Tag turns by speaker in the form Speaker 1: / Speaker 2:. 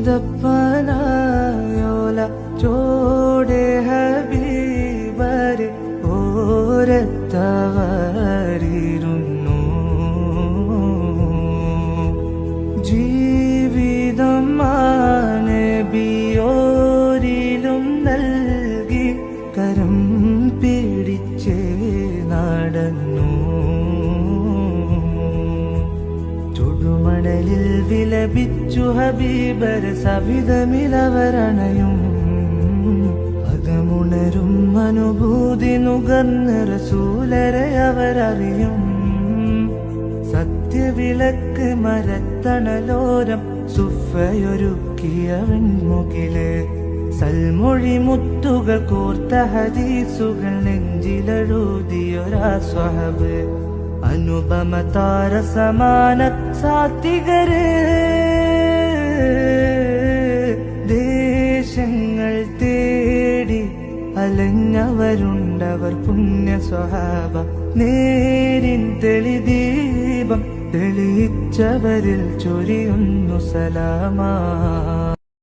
Speaker 1: ദപ്പനായോല ചോടെ ഹബീബരെ ഓരത്തവരിരുന്നു. ജീവിതം നബിയോരിലും നൽകി കരം പിടിച്ചേ നടന്നു. ചുടുമണലിൽ വിലപിച്ചു ഹബീബർ സവിധമിലവരണയും. അകമുണരും അനുഭൂതി നുകർന്ന് റസൂലരെ അവരറിയും. സത്യവിളക്ക് മരത്തണലോരം സുഫയൊരുക്കിയ വെൺമുകില്. സൽമൊഴി മുത്തുകൾ കോർത്ത ഹദീസുകൾ നെഞ്ചിലെഴുതിയൊരാ സ്വഹബ്. അനുപമ താര സമാന സാത്വികര്. ദേശങ്ങൾ തേടി അലഞ്ഞവരുണ്ടവർ പുണ്യ സ്വഹാബ. നേരിൻ തെളിദീപം തെളിയിച്ചവരിൽ ചൊരിയുന്നു സലാമാ.